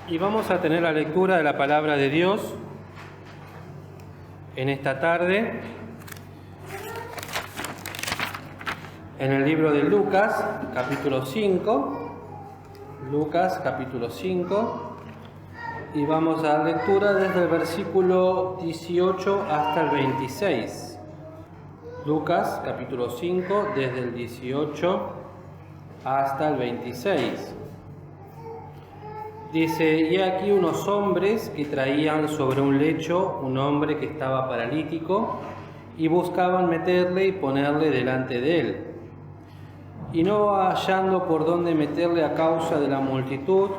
Y vamos a tener la lectura de la palabra de Dios en esta tarde, en el libro de Lucas, capítulo 5. Lucas, capítulo 5. Y vamos a dar lectura desde el versículo 18 hasta el 26. Lucas, capítulo 5, desde el 18 hasta el 26. Dice: y aquí unos hombres que traían sobre un lecho un hombre que estaba paralítico, y buscaban meterle y ponerle delante de él. Y no hallando por dónde meterle a causa de la multitud,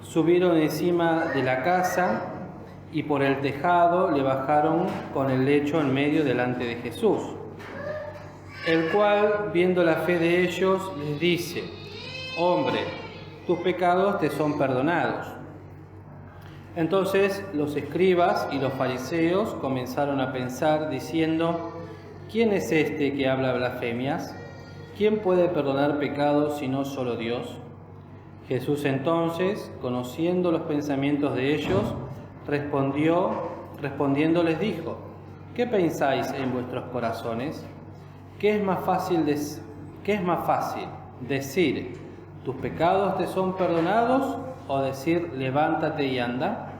subieron encima de la casa y por el tejado le bajaron con el lecho en medio delante de Jesús, el cual, viendo la fe de ellos, les dice: hombre, tus pecados te son perdonados. Entonces los escribas y los fariseos comenzaron a pensar, diciendo: ¿quién es este que habla blasfemias? ¿Quién puede perdonar pecados sino solo Dios? Jesús entonces, conociendo los pensamientos de ellos, respondiendo les dijo: ¿qué pensáis en vuestros corazones? ¿Qué es más fácil decir: tus pecados te son perdonados, o decir: levántate y anda?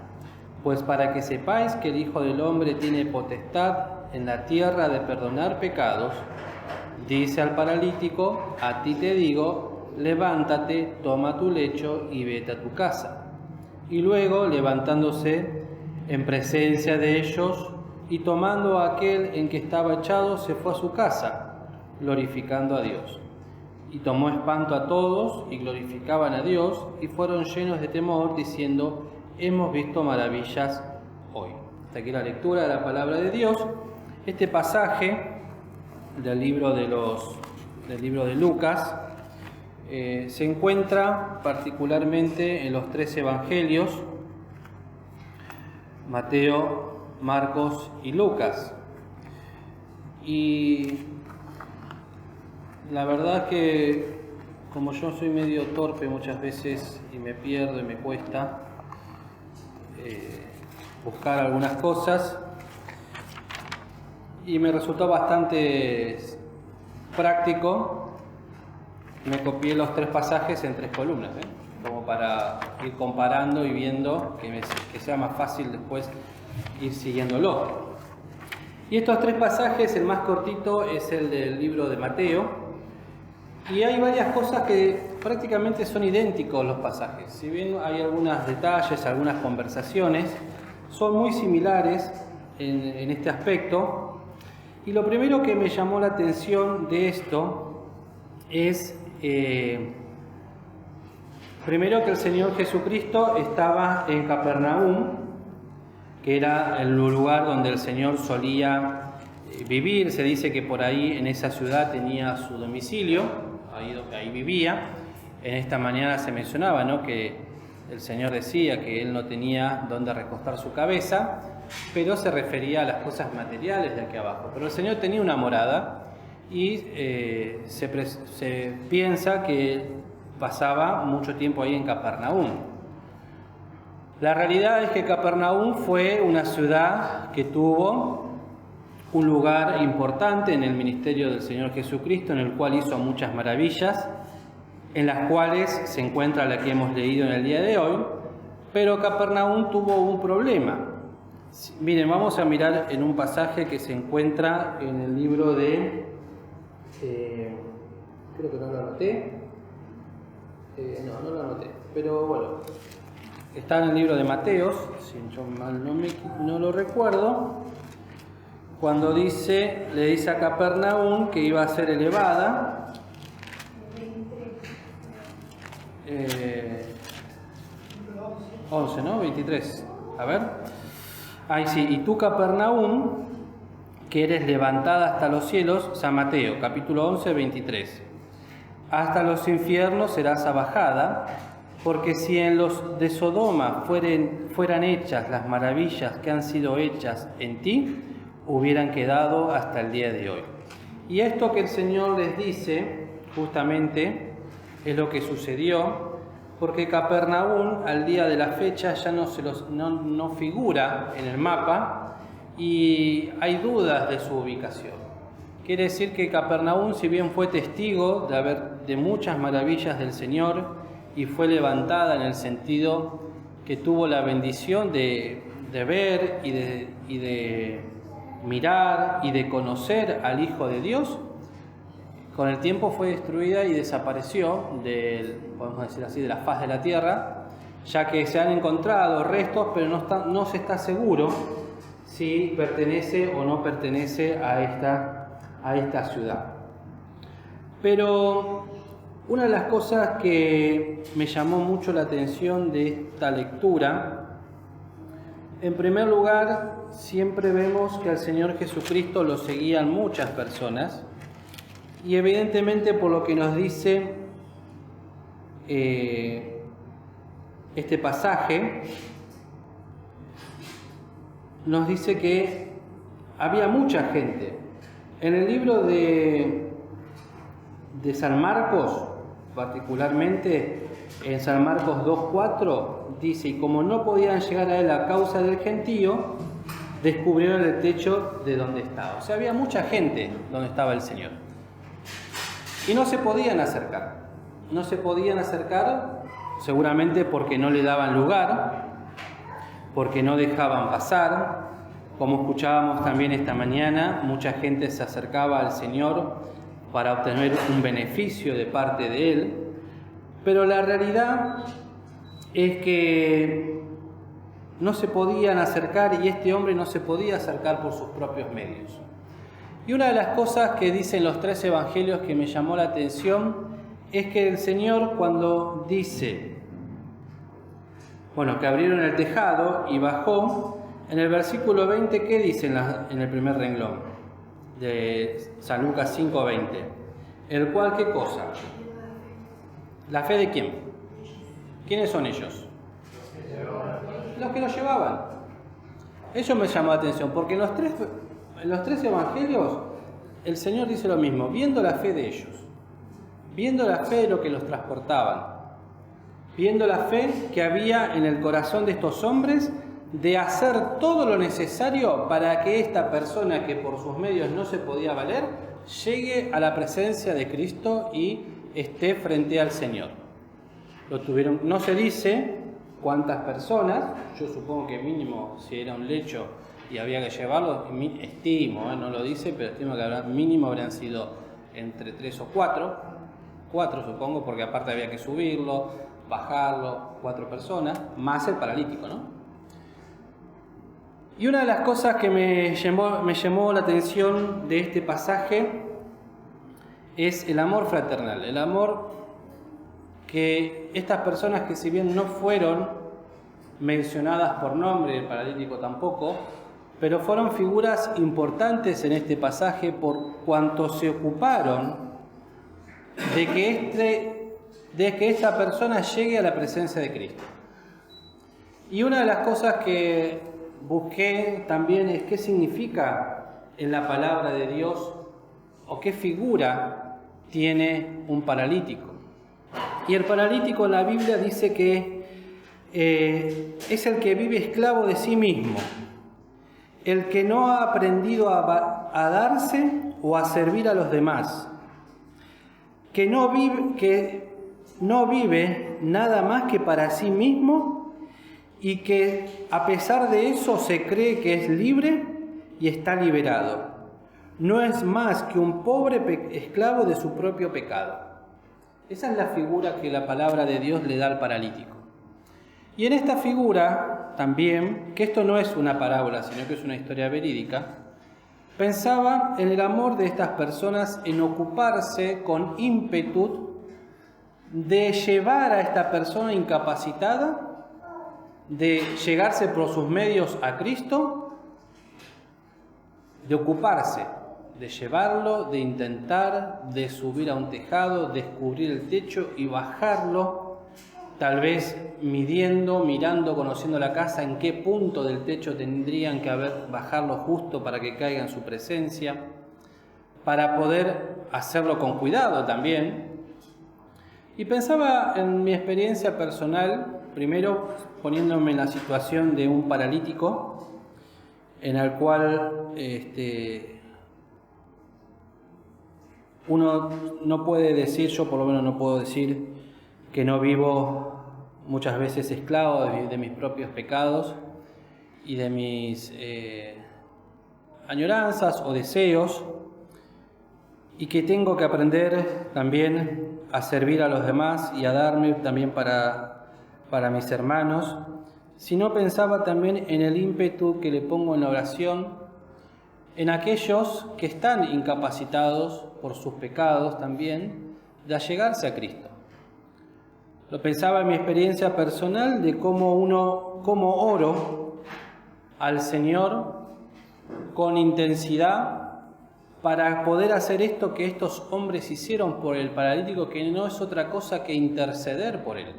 Pues para que sepáis que el Hijo del Hombre tiene potestad en la tierra de perdonar pecados, dice al paralítico: a ti te digo, levántate, toma tu lecho y vete a tu casa. Y luego, levantándose en presencia de ellos y tomando a aquel en que estaba echado, se fue a su casa, glorificando a Dios. Y tomó espanto a todos, y glorificaban a Dios, y fueron llenos de temor, diciendo: hemos visto maravillas hoy. Hasta aquí la lectura de la palabra de Dios. Este pasaje del libro de Lucas se encuentra particularmente en los tres evangelios: Mateo, Marcos y Lucas. Y la verdad que, como yo soy medio torpe muchas veces y me pierdo y me cuesta buscar algunas cosas, y me resultó bastante práctico, me copié los tres pasajes en tres columnas, como para ir comparando y viendo que sea más fácil después ir siguiéndolo. Y estos tres pasajes, el más cortito es el del libro de Mateo. Y hay varias cosas que prácticamente son idénticos los pasajes. Si bien hay algunos detalles, algunas conversaciones, son muy similares en este aspecto. Y lo primero que me llamó la atención de esto es, primero, que el Señor Jesucristo estaba en Capernaum, que era el lugar donde el Señor solía vivir. Se dice que por ahí, en esa ciudad, tenía su domicilio. Ahí vivía. En esta mañana se mencionaba, ¿no?, que el Señor decía que Él no tenía dónde recostar su cabeza, pero se refería a las cosas materiales de aquí abajo. Pero el Señor tenía una morada y se piensa que pasaba mucho tiempo ahí en Capernaum. La realidad es que Capernaum fue una ciudad que tuvo un lugar importante en el ministerio del Señor Jesucristo, en el cual hizo muchas maravillas, en las cuales se encuentra la que hemos leído en el día de hoy. Pero Capernaum tuvo un problema. Miren, vamos a mirar en un pasaje que se encuentra en el libro de... creo que no lo anoté. No lo anoté, pero bueno, está en el libro de Mateos, si yo mal no lo recuerdo, cuando le dice a Capernaum que iba a ser elevada. 11, ¿no? 23. A ver. Ahí sí. Y tú, Capernaum, que eres levantada hasta los cielos, San Mateo, capítulo 11, 23. Hasta los infiernos serás abajada, porque si en los de Sodoma fueran hechas las maravillas que han sido hechas en ti, hubieran quedado hasta el día de hoy. Y esto que el Señor les dice, justamente, es lo que sucedió porque Capernaum al día de la fecha ya no figura en el mapa y hay dudas de su ubicación. Quiere decir que Capernaum, si bien fue testigo de muchas maravillas del Señor y fue levantada en el sentido que tuvo la bendición de ver y de mirar y de conocer al Hijo de Dios, con el tiempo fue destruida y desapareció podemos decir así, de la faz de la tierra, ya que se han encontrado restos, pero no se está seguro si pertenece o no pertenece a esta ciudad. Pero una de las cosas que me llamó mucho la atención de esta lectura, en primer lugar, siempre vemos que al Señor Jesucristo lo seguían muchas personas, y evidentemente por lo que nos dice este pasaje, nos dice que había mucha gente. En el libro de San Marcos, particularmente en San Marcos 2:4, dice: y como no podían llegar a él a causa del gentío, descubrieron el techo de donde estaba. O sea, había mucha gente donde estaba el Señor. Y no se podían acercar. No se podían acercar, seguramente porque no le daban lugar, porque no dejaban pasar. Como escuchábamos también esta mañana, mucha gente se acercaba al Señor para obtener un beneficio de parte de Él. Pero la realidad es que no se podían acercar y este hombre no se podía acercar por sus propios medios. Y una de las cosas que dicen los 3 evangelios que me llamó la atención es que el Señor, cuando dice, que abrieron el tejado y bajó, en el versículo 20, ¿qué dice en el primer renglón de San Lucas 5:20? El cual, ¿qué cosa? ¿La fe de quién? ¿Quiénes son ellos? Los que lo llevaban. Eso me llamó la atención, porque en los tres evangelios el Señor dice lo mismo, viendo la fe de ellos, viendo la fe de lo que los transportaban, viendo la fe que había en el corazón de estos hombres de hacer todo lo necesario para que esta persona que por sus medios no se podía valer, llegue a la presencia de Cristo y esté frente al Señor. Lo tuvieron, no se dice cuántas personas, yo supongo que mínimo, si era un lecho y había que llevarlo, estimo, no lo dice, pero estimo que mínimo habrían sido entre 3 o 4 supongo, porque aparte había que subirlo, bajarlo, 4 personas, más el paralítico, ¿no? Y una de las cosas que me llamó la atención de este pasaje es el amor fraternal, el amor que estas personas que si bien no fueron mencionadas por nombre, el paralítico tampoco, pero fueron figuras importantes en este pasaje por cuanto se ocuparon de que esta persona llegue a la presencia de Cristo. Y una de las cosas que busqué también es qué significa en la palabra de Dios o qué figura tiene un paralítico. Y el paralítico en la Biblia dice que es el que vive esclavo de sí mismo, el que no ha aprendido a darse o a servir a los demás, que no vive nada más que para sí mismo y que a pesar de eso se cree que es libre y está liberado. No es más que un pobre esclavo de su propio pecado. Esa es la figura que la palabra de Dios le da al paralítico. Y en esta figura también, que esto no es una parábola, sino que es una historia verídica, pensaba en el amor de estas personas en ocuparse con ímpetu de llevar a esta persona incapacitada, de llegarse por sus medios a Cristo, de ocuparse, de llevarlo, de intentar, de subir a un tejado, descubrir el techo y bajarlo, tal vez mirando, conociendo la casa, en qué punto del techo tendrían que bajarlo justo para que caiga en su presencia, para poder hacerlo con cuidado también. Y pensaba en mi experiencia personal, primero poniéndome en la situación de un paralítico, en el cual uno no puede decir, yo por lo menos no puedo decir que no vivo muchas veces esclavo de mis propios pecados y de mis añoranzas o deseos, y que tengo que aprender también a servir a los demás y a darme también para mis hermanos, sino pensaba también en el ímpetu que le pongo en la oración, en aquellos que están incapacitados por sus pecados también de allegarse a Cristo. Lo pensaba en mi experiencia personal de cómo oro al Señor con intensidad para poder hacer esto que estos hombres hicieron por el paralítico, que no es otra cosa que interceder por él,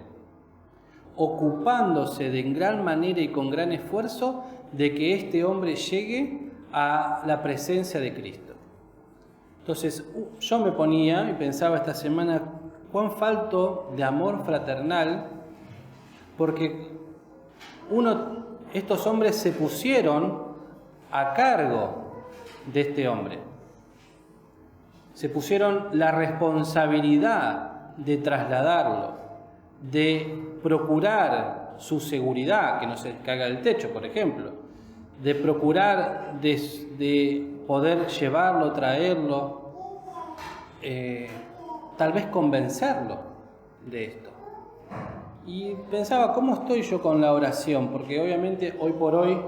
ocupándose de en gran manera y con gran esfuerzo de que este hombre llegue a la presencia de Cristo. Entonces yo me ponía y pensaba esta semana cuán falto de amor fraternal, porque estos hombres se pusieron a cargo de este hombre. Se pusieron la responsabilidad de trasladarlo, de procurar su seguridad, que no se caiga del techo, por ejemplo, de procurar de poder llevarlo, traerlo, tal vez convencerlo de esto. Y pensaba, ¿cómo estoy yo con la oración? Porque obviamente hoy por hoy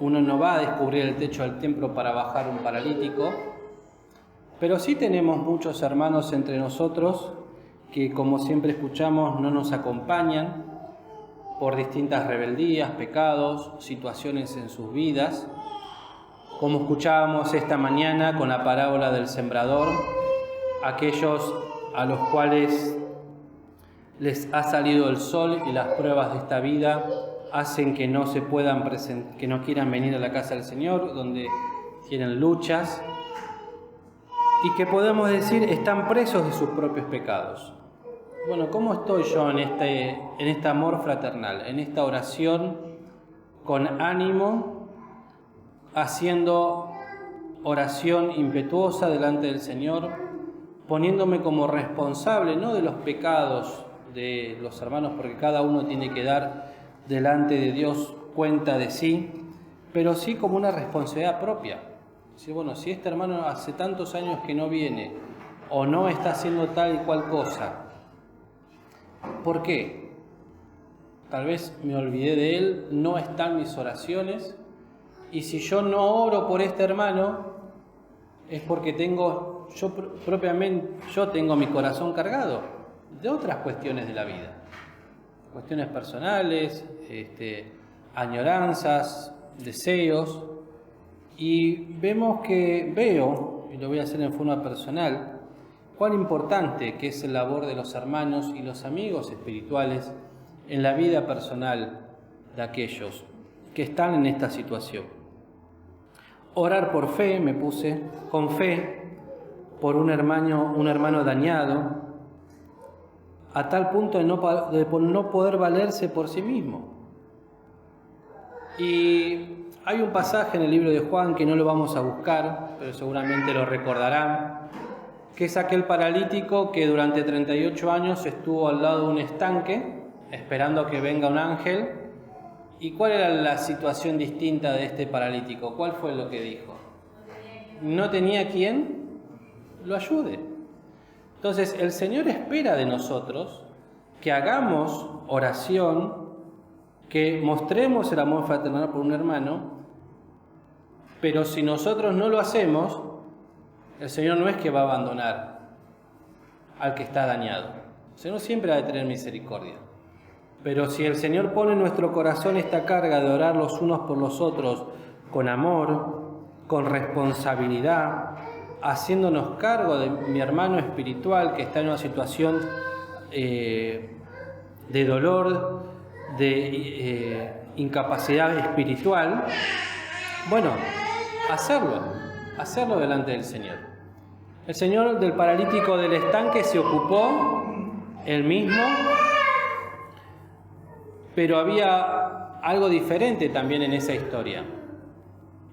uno no va a descubrir el techo del templo para bajar un paralítico, pero sí tenemos muchos hermanos entre nosotros que, como siempre escuchamos, no nos acompañan por distintas rebeldías, pecados, situaciones en sus vidas. Como escuchábamos esta mañana con la parábola del sembrador, aquellos a los cuales les ha salido el sol y las pruebas de esta vida hacen que no se puedan que no quieran venir a la casa del Señor, donde tienen luchas, y que podemos decir están presos de sus propios pecados. Bueno, ¿cómo estoy yo en este amor fraternal, en esta oración con ánimo, haciendo oración impetuosa delante del Señor, poniéndome como responsable, no de los pecados de los hermanos, porque cada uno tiene que dar delante de Dios cuenta de sí, pero sí como una responsabilidad propia? Decir, bueno, si este hermano hace tantos años que no viene o no está haciendo tal y cual cosa, ¿por qué? Tal vez me olvidé de él, no están mis oraciones, y si yo no oro por este hermano es porque yo tengo mi corazón cargado de otras cuestiones de la vida, cuestiones personales, añoranzas, deseos. Y veo, y lo voy a hacer en forma personal, cuán importante que es el labor de los hermanos y los amigos espirituales en la vida personal de aquellos que están en esta situación. Orar por fe, me puse, con fe, por un hermano dañado, a tal punto de no poder valerse por sí mismo. Y hay un pasaje en el libro de Juan que no lo vamos a buscar, pero seguramente lo recordarán, que es aquel paralítico que durante 38 años estuvo al lado de un estanque esperando que venga un ángel. ¿Y cuál era la situación distinta de este paralítico? ¿Cuál fue lo que dijo? No tenía quien lo ayude. Entonces el Señor espera de nosotros que hagamos oración, que mostremos el amor fraternal por un hermano, pero si nosotros no lo hacemos, el Señor no es que va a abandonar al que está dañado. El Señor siempre ha de tener misericordia. Pero si el Señor pone en nuestro corazón esta carga de orar los unos por los otros con amor, con responsabilidad, haciéndonos cargo de mi hermano espiritual que está en una situación de dolor, de incapacidad espiritual, bueno, hacerlo delante del Señor. El Señor del paralítico del estanque se ocupó el mismo, pero había algo diferente también en esa historia.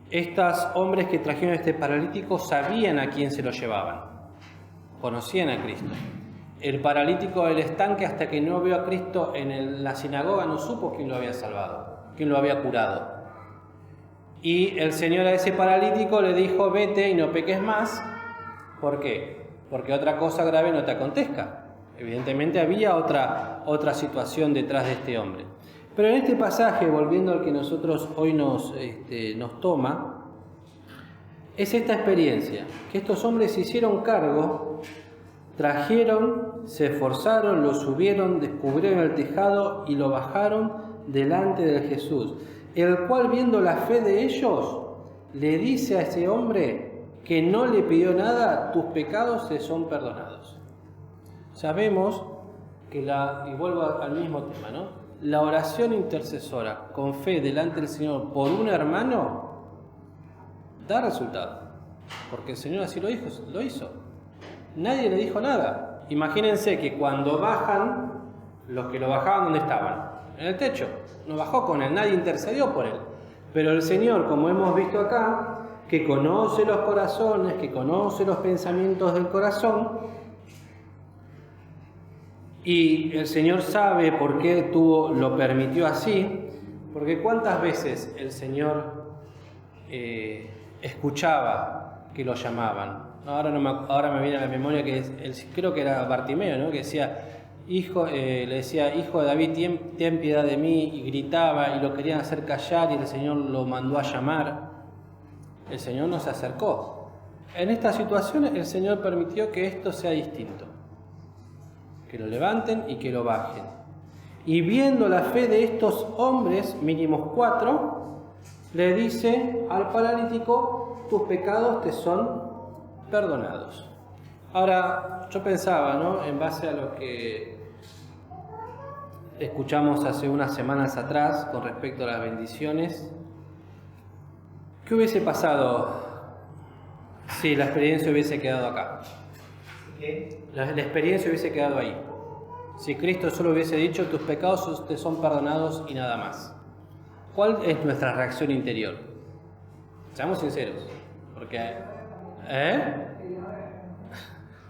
Estos hombres que trajeron este paralítico sabían a quién se lo llevaban, conocían a Cristo. El paralítico del estanque, hasta que no vio a Cristo en la sinagoga, no supo quién lo había salvado, quién lo había curado. Y el Señor a ese paralítico le dijo: vete y no peques más. ¿Por qué? Porque otra cosa grave no te acontezca. Evidentemente había otra situación detrás de este hombre. Pero en este pasaje, volviendo al que nosotros hoy nos toma, es esta experiencia, que estos hombres se hicieron cargo, trajeron, se esforzaron, lo subieron, descubrieron el tejado y lo bajaron delante de Jesús, el cual, viendo la fe de ellos, le dice a ese hombre que no le pidió nada: tus pecados te son perdonados. Sabemos que y vuelvo al mismo tema, ¿no? La oración intercesora con fe delante del Señor por un hermano da resultado, porque el Señor así lo hizo. Nadie le dijo nada. Imagínense que cuando bajan, los que lo bajaban, ¿dónde estaban? En el techo. No bajó con él, nadie intercedió por él. Pero el Señor, como hemos visto acá, que conoce los corazones, que conoce los pensamientos del corazón, y el Señor sabe por qué lo permitió así, porque cuántas veces el Señor escuchaba que lo llamaban. Ahora me viene a la memoria que creo que era Bartimeo, ¿no? Que decía: le decía: hijo de David, ten piedad de mí, y gritaba, y lo querían hacer callar, y el Señor lo mandó a llamar. El Señor no se acercó. En esta situación el Señor permitió que esto sea distinto, que lo levanten y que lo bajen. Y viendo la fe de estos hombres, mínimos 4, le dice al paralítico: tus pecados te son perdonados. Ahora, yo pensaba, ¿no?, en base a lo que escuchamos hace unas semanas atrás con respecto a las bendiciones, ¿qué hubiese pasado si la experiencia hubiese quedado acá? ¿Qué? La experiencia hubiese quedado ahí. Si Cristo solo hubiese dicho: tus pecados te son perdonados y nada más. ¿Cuál es nuestra reacción interior? Seamos sinceros. Porque,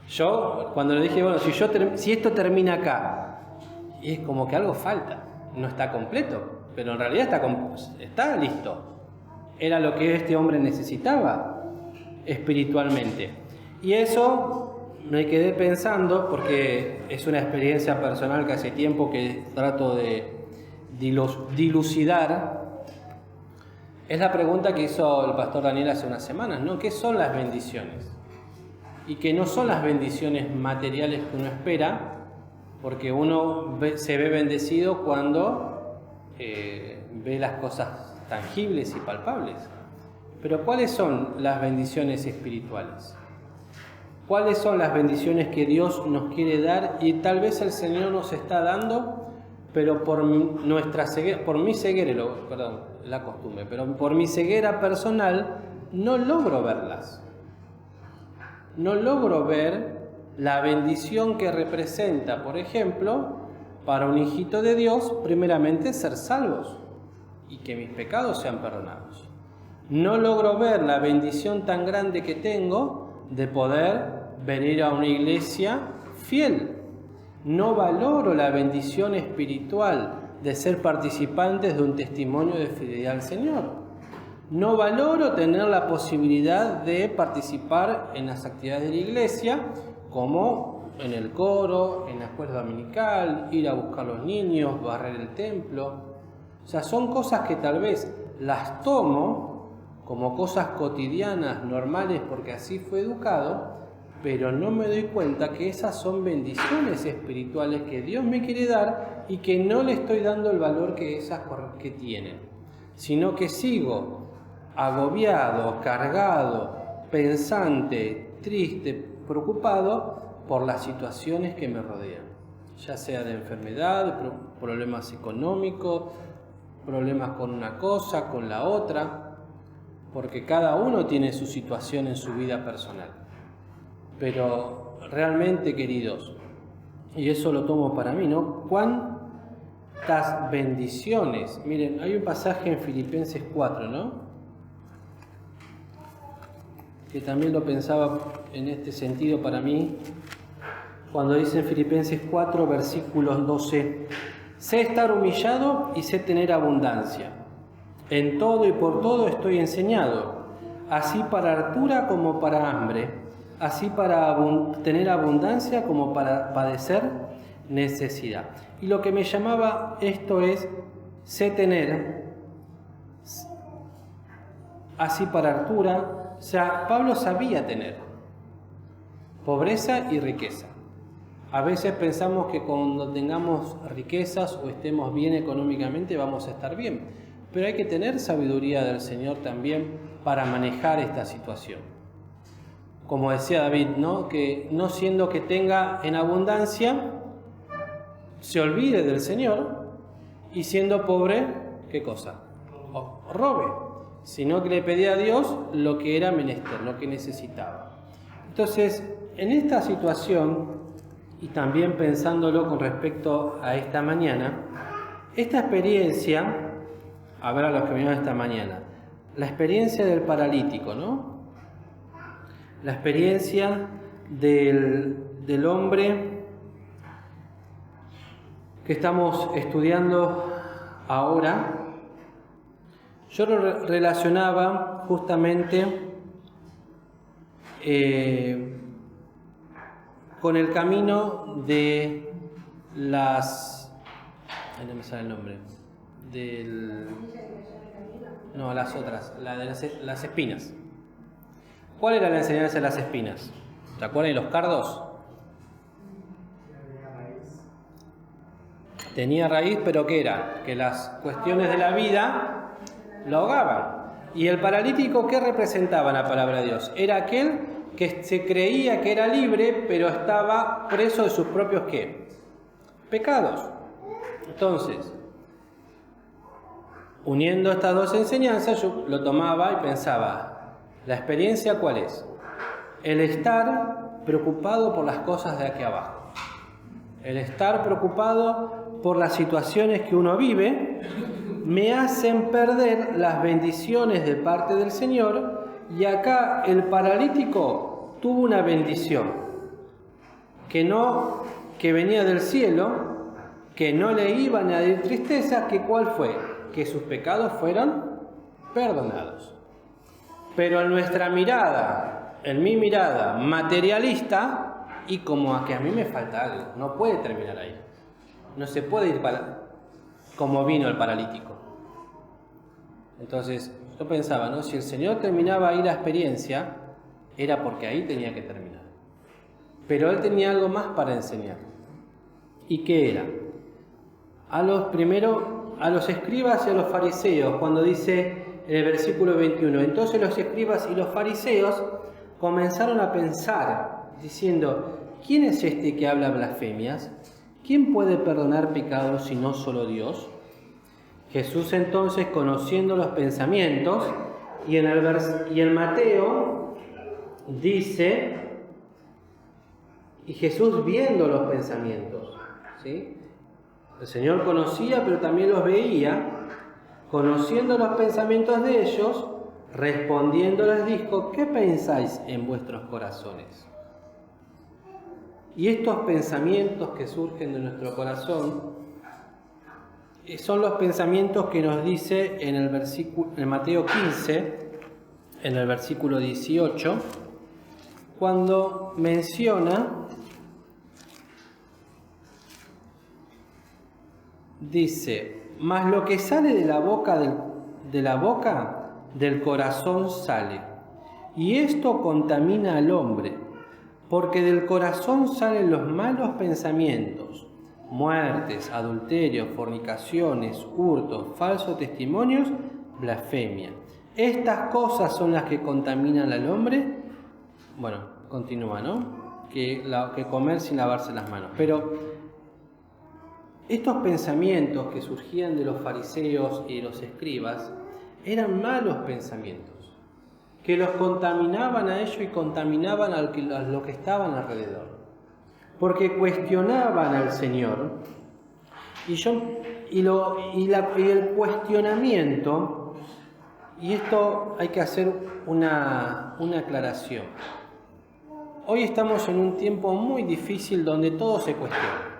yo, cuando le dije: bueno, si esto termina acá, es como que algo falta. No está completo, pero en realidad está listo. Era lo que este hombre necesitaba espiritualmente. Y eso me quedé pensando, porque es una experiencia personal que hace tiempo que trato de dilucidar. Es la pregunta que hizo el pastor Daniel hace unas semanas, ¿no? ¿Qué son las bendiciones? Y que no son las bendiciones materiales que uno espera, porque uno se ve bendecido cuando ve las cosas tangibles y palpables. Pero ¿cuáles son las bendiciones espirituales? ¿Cuáles son las bendiciones que Dios nos quiere dar y tal vez el Señor nos está dando, pero por mi ceguera, la costumbre, pero por mi ceguera personal no logro verlas? No logro ver la bendición que representa, por ejemplo, para un hijito de Dios, primeramente ser salvos y que mis pecados sean perdonados. No logro ver la bendición tan grande que tengo de poder venir a una iglesia fiel. No valoro la bendición espiritual de ser participantes de un testimonio de fidelidad al Señor. No valoro tener la posibilidad de participar en las actividades de la iglesia, como en el coro, en la escuela dominical, ir a buscar a los niños, barrer el templo. O sea, son cosas que tal vez las tomo como cosas cotidianas, normales, porque así fue educado, pero no me doy cuenta que esas son bendiciones espirituales que Dios me quiere dar y que no le estoy dando el valor que esas que tienen, sino que sigo agobiado, cargado, pensante, triste, preocupado por las situaciones que me rodean, ya sea de enfermedad, problemas económicos, problemas con una cosa, con la otra, porque cada uno tiene su situación en su vida personal. Pero realmente, queridos, y eso lo tomo para mí, ¿no? ¿Cuántas bendiciones? Miren, hay un pasaje en Filipenses 4, ¿no? Que también lo pensaba en este sentido para mí, cuando dice en Filipenses 4, versículos 12, sé estar humillado y sé tener abundancia. En todo y por todo estoy enseñado, así para hartura como para hambre, así para tener abundancia como para padecer necesidad. Y lo que me llamaba esto es, sé tener, así para hartura. O sea, Pablo sabía tener pobreza y riqueza. A veces pensamos que cuando tengamos riquezas o estemos bien económicamente vamos a estar bien, pero hay que tener sabiduría del Señor también para manejar esta situación. Como decía David, ¿no? Que no siendo que tenga en abundancia, se olvide del Señor, y siendo pobre, ¿qué cosa? Robe. Sino que le pedía a Dios lo que era menester, lo que necesitaba. Entonces, en esta situación, y también pensándolo con respecto a esta mañana, esta experiencia, a ver a los que vinieron esta mañana, la experiencia del paralítico, ¿no? La experiencia del hombre que estamos estudiando ahora. Yo lo relacionaba justamente con el camino de las... Ahí no me sale el nombre. No, las otras, la de las espinas. ¿Cuál era la enseñanza de las espinas? ¿Se acuerdan de los cardos? Tenía raíz, pero ¿qué era? Que las cuestiones de la vida lo ahogaban. ¿Y el paralítico qué representaba en la palabra de Dios? Era aquel que se creía que era libre, pero estaba preso de sus propios ¿qué? Pecados. Entonces, uniendo estas dos enseñanzas, yo lo tomaba y pensaba, ¿la experiencia cuál es? El estar preocupado por las cosas de aquí abajo. El estar preocupado por las situaciones que uno vive me hacen perder las bendiciones de parte del Señor, y acá el paralítico tuvo una bendición que venía del cielo, que no le iba a añadir tristeza, que ¿cuál fue? Que sus pecados fueron perdonados. Pero en nuestra mirada, en mi mirada materialista, y como a que a mí me falta algo, no puede terminar ahí. No se puede ir como vino el paralítico. Entonces, yo pensaba, ¿no? Si el Señor terminaba ahí la experiencia, era porque ahí tenía que terminar. Pero Él tenía algo más para enseñar. ¿Y qué era? A los escribas y a los fariseos, cuando dice en el versículo 21, entonces los escribas y los fariseos comenzaron a pensar, diciendo, ¿quién es este que habla blasfemias? ¿Quién puede perdonar pecados si no solo Dios? Jesús entonces, conociendo los pensamientos, y en Mateo dice, y Jesús viendo los pensamientos, ¿sí? El Señor conocía, pero también los veía, conociendo los pensamientos de ellos, respondiendo les dijo, ¿qué pensáis en vuestros corazones? Y estos pensamientos que surgen de nuestro corazón son los pensamientos que nos dice en Mateo 15, en el versículo 18, cuando menciona, dice, mas lo que sale de la boca del corazón sale, y esto contamina al hombre, porque del corazón salen los malos pensamientos, muertes, adulterios, fornicaciones, hurtos, falsos testimonios, blasfemia. Estas cosas son las que contaminan al hombre. Bueno, continúa, ¿no? Que comer sin lavarse las manos. Pero estos pensamientos que surgían de los fariseos y los escribas eran malos pensamientos, que los contaminaban a ellos y contaminaban a los que estaban alrededor. porque cuestionaban al Señor. Y el cuestionamiento, y esto hay que hacer una aclaración. Hoy estamos en un tiempo muy difícil donde todo se cuestiona.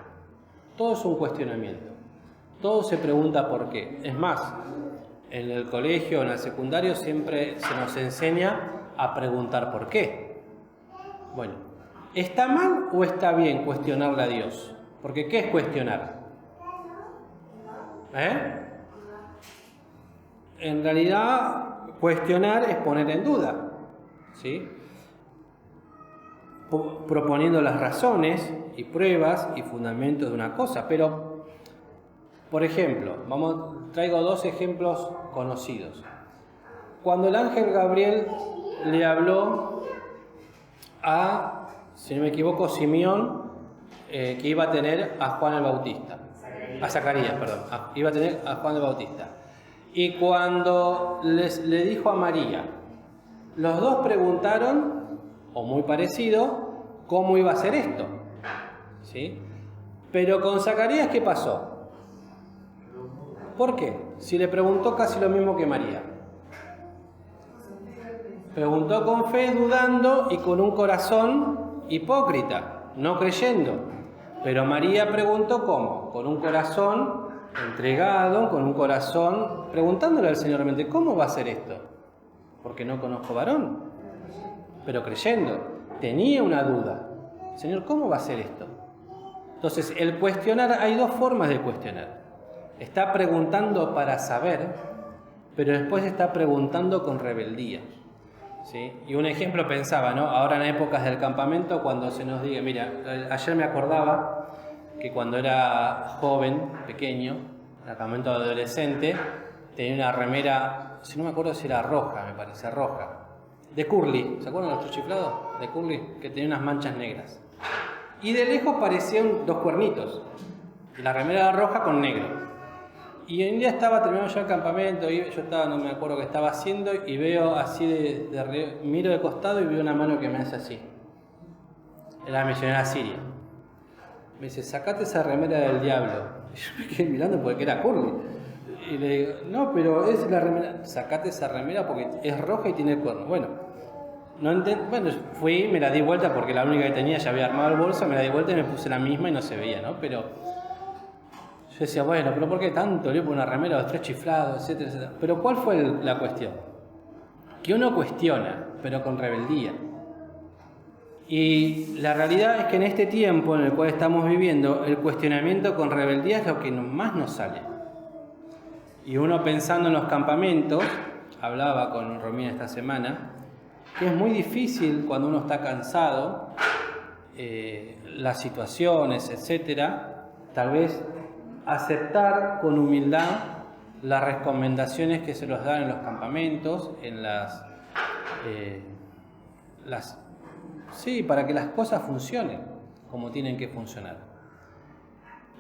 Todo es un cuestionamiento. Todo se pregunta por qué. Es más, en el colegio, en el secundario, siempre se nos enseña a preguntar por qué. Bueno, ¿está mal o está bien cuestionarle a Dios? Porque ¿qué es cuestionar? En realidad, cuestionar es poner en duda, ¿sí? Proponiendo las razones y pruebas y fundamentos de una cosa. Pero, por ejemplo, traigo dos ejemplos conocidos. Cuando el ángel Gabriel le habló a, si no me equivoco, Simeón, que iba a tener a Juan el Bautista. A Zacarías, perdón. Iba a tener a Juan el Bautista. Y cuando le dijo a María, los dos preguntaron, o muy parecido, cómo iba a ser esto. ¿Sí? Pero con Zacarías, ¿qué pasó? ¿Por qué? Si le preguntó casi lo mismo que María. Preguntó con fe, dudando y con un corazón hipócrita, no creyendo. Pero María preguntó ¿cómo? Con un corazón entregado, con un corazón preguntándole al Señor realmente, ¿cómo va a ser esto? Porque no conozco varón, pero creyendo. Tenía una duda. Señor, ¿cómo va a ser esto? Entonces, el cuestionar, hay dos formas de cuestionar. Está preguntando para saber, pero después está preguntando con rebeldía. ¿Sí? Y un ejemplo pensaba, ¿no? Ahora en épocas del campamento, cuando se nos diga, mira, ayer me acordaba que cuando era joven, pequeño, en el campamento adolescente, tenía una remera, si no me acuerdo si era roja, me parece, roja, de curly, ¿se acuerdan de los chiflados? De curly, que tenía unas manchas negras. Y de lejos parecían dos cuernitos, y la remera era roja con negro. Y un día estaba terminando ya el campamento, y yo estaba, no me acuerdo qué estaba haciendo, y veo así, miro de costado y veo una mano que me hace así. Era la misionera siria. Me dice, sacate esa remera del diablo. Y yo me quedé mirando porque era curly. Y le digo, no, pero es la remera, sacate esa remera porque es roja y tiene cuerno. Bueno, fui, me la di vuelta porque la única que tenía ya había armado el bolso, me la di vuelta y me puse la misma y no se veía, ¿no? Pero yo decía, bueno, pero ¿por qué tanto lío por una remera, los tres chiflados, etcétera, etcétera? Pero ¿cuál fue la cuestión? Que uno cuestiona, pero con rebeldía. Y la realidad es que en este tiempo en el cual estamos viviendo, el cuestionamiento con rebeldía es lo que más nos sale. Y uno pensando en los campamentos, hablaba con Romina esta semana, que es muy difícil cuando uno está cansado, las situaciones, etcétera, tal vez aceptar con humildad las recomendaciones que se nos dan en los campamentos, en para que las cosas funcionen como tienen que funcionar.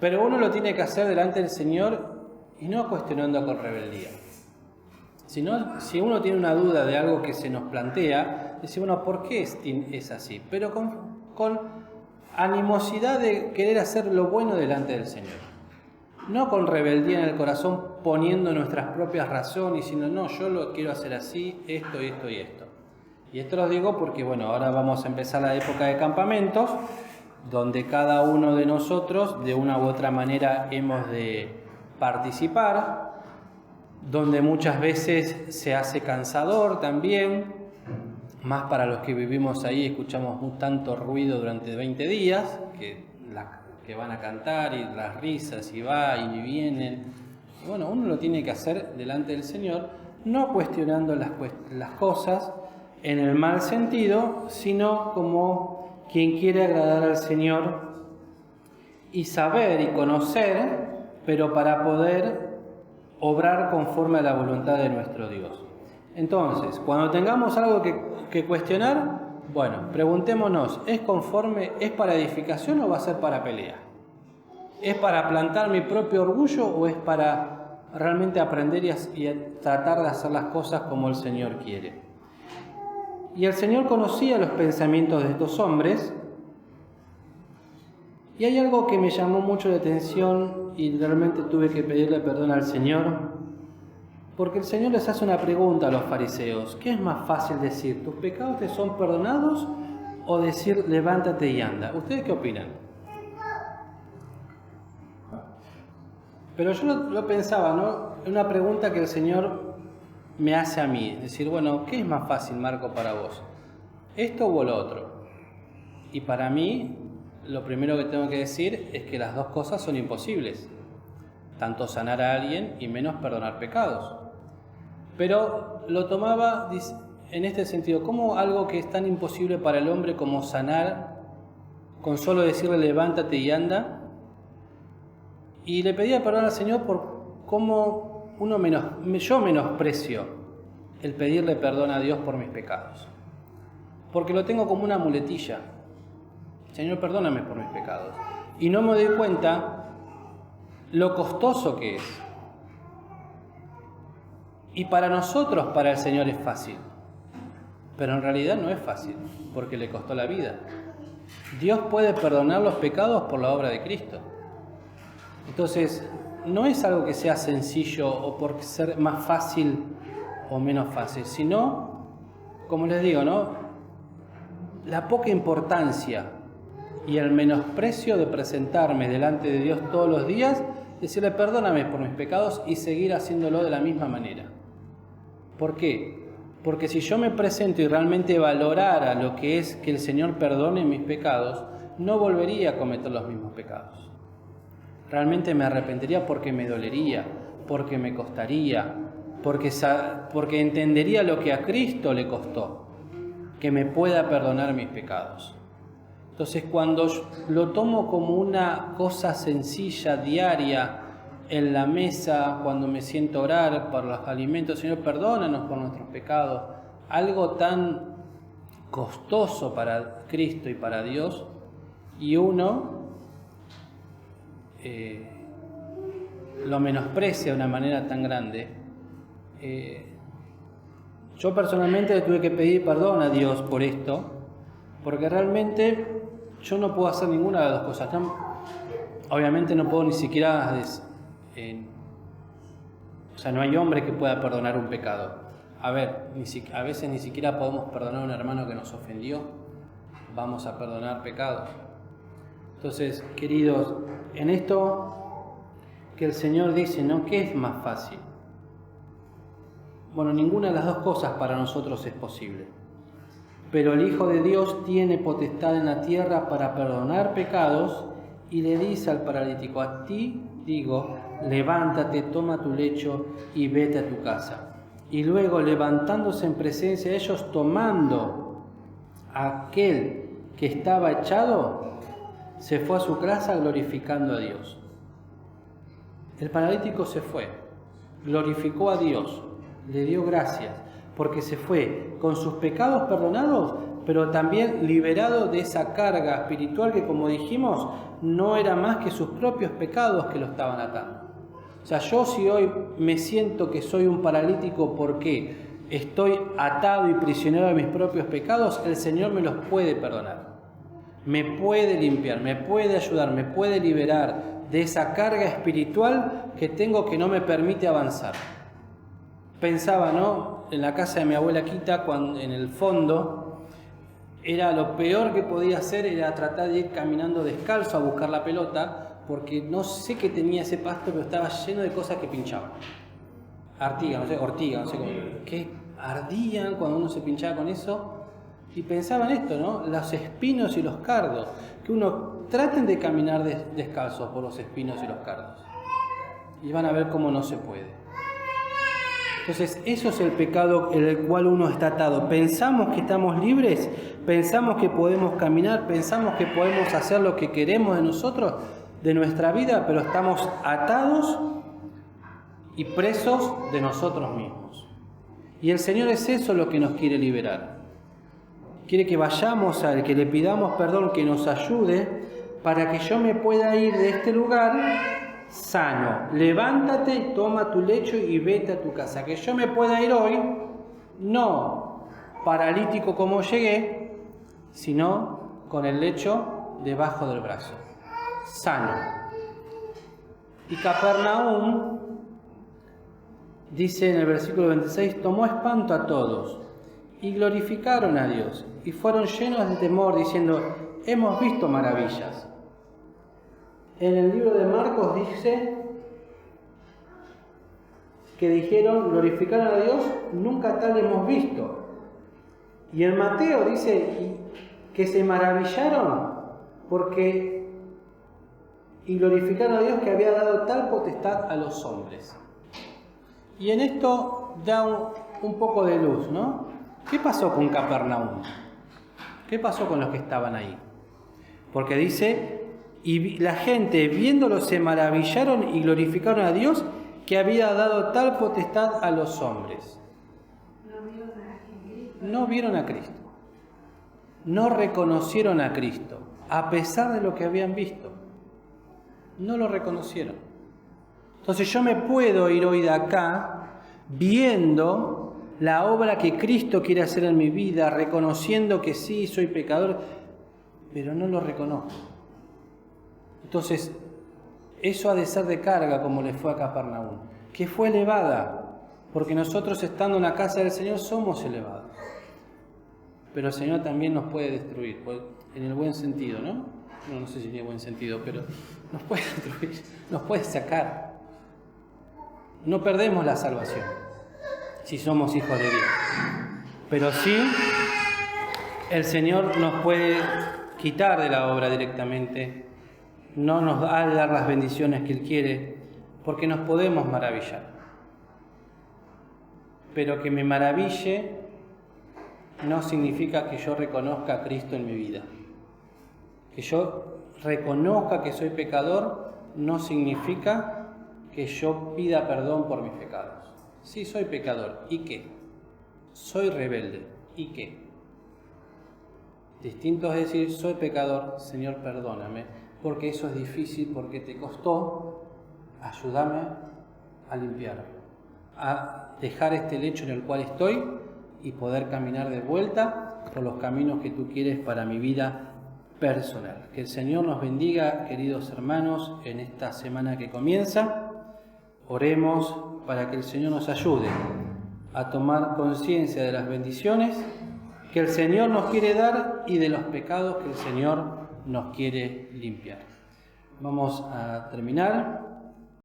Pero uno lo tiene que hacer delante del Señor y no cuestionando con rebeldía. Si uno tiene una duda de algo que se nos plantea, dice, bueno, ¿por qué es así? Pero con animosidad de querer hacer lo bueno delante del Señor. No con rebeldía en el corazón, poniendo nuestras propias razones, diciendo, no, yo lo quiero hacer así, esto y esto y esto. Y esto lo digo porque, bueno, ahora vamos a empezar la época de campamentos, donde cada uno de nosotros, de una u otra manera, hemos de participar, donde muchas veces se hace cansador también, más para los que vivimos ahí, escuchamos tanto ruido durante 20 días, que van a cantar y las risas y va y vienen. Y bueno, uno lo tiene que hacer delante del Señor, no cuestionando las cosas en el mal sentido, sino como quien quiere agradar al Señor y saber y conocer, pero para poder obrar conforme a la voluntad de nuestro Dios. Entonces, cuando tengamos algo que cuestionar, bueno, preguntémonos, ¿es para edificación o va a ser para pelea? ¿Es para plantar mi propio orgullo o es para realmente aprender y tratar de hacer las cosas como el Señor quiere? Y el Señor conocía los pensamientos de estos hombres Y hay algo que me llamó mucho la atención y realmente tuve que pedirle perdón al Señor, porque el Señor les hace una pregunta a los fariseos. ¿Qué es más fácil decir? ¿Tus pecados te son perdonados? O decir, levántate y anda. ¿Ustedes qué opinan? Pero yo lo pensaba, ¿no? Una pregunta que el Señor me hace a mí. Decir, bueno, ¿qué es más fácil, Marco, para vos? ¿Esto o lo otro? Y para mí, lo primero que tengo que decir es que las dos cosas son imposibles. Tanto sanar a alguien y menos perdonar pecados. Pero lo tomaba en este sentido, como algo que es tan imposible para el hombre como sanar, con solo decirle levántate y anda. Y le pedía perdón al Señor por cómo yo menosprecio el pedirle perdón a Dios por mis pecados. Porque lo tengo como una muletilla. Señor, perdóname por mis pecados. Y no me doy cuenta lo costoso que es. Y para nosotros, para el Señor es fácil. Pero en realidad no es fácil, porque le costó la vida. Dios puede perdonar los pecados por la obra de Cristo. Entonces, no es algo que sea sencillo o por ser más fácil o menos fácil, sino, como les digo, ¿no? La poca importancia y el menosprecio de presentarme delante de Dios todos los días, decirle perdóname por mis pecados y seguir haciéndolo de la misma manera. ¿Por qué? Porque si yo me presento y realmente valorara lo que es que el Señor perdone mis pecados, no volvería a cometer los mismos pecados. Realmente me arrepentiría porque me dolería, porque me costaría, porque entendería lo que a Cristo le costó, que me pueda perdonar mis pecados. Entonces, cuando lo tomo como una cosa sencilla, diaria, en la mesa, cuando me siento a orar por los alimentos, Señor, perdónanos por nuestros pecados, algo tan costoso para Cristo y para Dios, y uno lo menosprecia de una manera tan grande. Yo personalmente le tuve que pedir perdón a Dios por esto, porque realmente yo no puedo hacer ninguna de las dos cosas. Obviamente no puedo ni siquiera... no hay hombre que pueda perdonar un pecado. A veces ni siquiera podemos perdonar a un hermano que nos ofendió. Vamos a perdonar pecados. Entonces, queridos, en esto que el Señor dice, ¿no? ¿Qué es más fácil? Bueno, ninguna de las dos cosas para nosotros es posible. Pero el Hijo de Dios tiene potestad en la tierra para perdonar pecados y le dice al paralítico, a ti digo, levántate, toma tu lecho y vete a tu casa. Y luego, levantándose en presencia de ellos, tomando a aquel que estaba echado, se fue a su casa glorificando a Dios. El paralítico se fue, glorificó a Dios, le dio gracias, porque se fue con sus pecados perdonados, pero también liberado de esa carga espiritual que, como dijimos, no era más que sus propios pecados que lo estaban atando. O sea, yo si hoy me siento que soy un paralítico porque estoy atado y prisionero de mis propios pecados, el Señor me los puede perdonar. Me puede limpiar, me puede ayudar, me puede liberar de esa carga espiritual que tengo que no me permite avanzar. Pensaba, ¿no? En la casa de mi abuela Quita, cuando en el fondo, era lo peor que podía hacer, era tratar de ir caminando descalzo a buscar la pelota, porque no sé qué tenía ese pasto, pero estaba lleno de cosas que pinchaban. Ortiga, no sé cómo, que ardían cuando uno se pinchaba con eso. Y pensaba en esto, ¿no? Los espinos y los cardos, que uno traten de caminar descalzo por los espinos y los cardos. Y van a ver cómo no se puede. Entonces, eso es el pecado en el cual uno está atado. Pensamos que estamos libres, pensamos que podemos caminar, pensamos que podemos hacer lo que queremos de nosotros, de nuestra vida, pero estamos atados y presos de nosotros mismos. Y el Señor es eso lo que nos quiere liberar. Quiere que vayamos a Él, que le pidamos perdón, que nos ayude para que yo me pueda ir de este lugar sano. Levántate, toma tu lecho y vete a tu casa. Que yo me pueda ir hoy, no paralítico como llegué, sino con el lecho debajo del brazo. sano. Y Capernaum, dice en el versículo 26, tomó espanto a todos y glorificaron a Dios y fueron llenos de temor diciendo, hemos visto maravillas. En el libro de Marcos dice que dijeron, glorificaron a Dios, nunca tal hemos visto. Y en Mateo dice que se maravillaron porque y glorificaron a Dios que había dado tal potestad a los hombres. Y en esto da un poco de luz, ¿no? ¿Qué pasó con Capernaum? ¿Qué pasó con los que estaban ahí? Porque dice, y la gente viéndolo se maravillaron y glorificaron a Dios que había dado tal potestad a los hombres. No vieron a Cristo. No reconocieron a Cristo, a pesar de lo que habían visto. No lo reconocieron. Entonces yo me puedo ir hoy de acá viendo la obra que Cristo quiere hacer en mi vida, reconociendo que sí, soy pecador, pero no lo reconozco. Entonces, eso ha de ser de carga como le fue a Capernaum, que fue elevada, porque nosotros estando en la casa del Señor somos elevados. Pero el Señor también nos puede destruir, en el buen sentido, ¿no? No sé si tiene buen sentido, pero nos puede destruir, nos puede sacar. No perdemos la salvación si somos hijos de Dios. Pero sí, el Señor nos puede quitar de la obra directamente, no nos va a dar las bendiciones que Él quiere, porque nos podemos maravillar. Pero que me maraville no significa que yo reconozca a Cristo en mi vida. Que yo reconozca que soy pecador no significa que yo pida perdón por mis pecados. Sí, soy pecador. ¿Y qué? Soy rebelde. ¿Y qué? Distinto es decir, soy pecador, Señor, perdóname, porque eso es difícil, porque te costó, ayúdame a limpiarme, a dejar este lecho en el cual estoy y poder caminar de vuelta por los caminos que tú quieres para mi vida personal. Que el Señor nos bendiga, queridos hermanos, en esta semana que comienza. Oremos para que el Señor nos ayude a tomar conciencia de las bendiciones que el Señor nos quiere dar y de los pecados que el Señor nos quiere limpiar. Vamos a terminar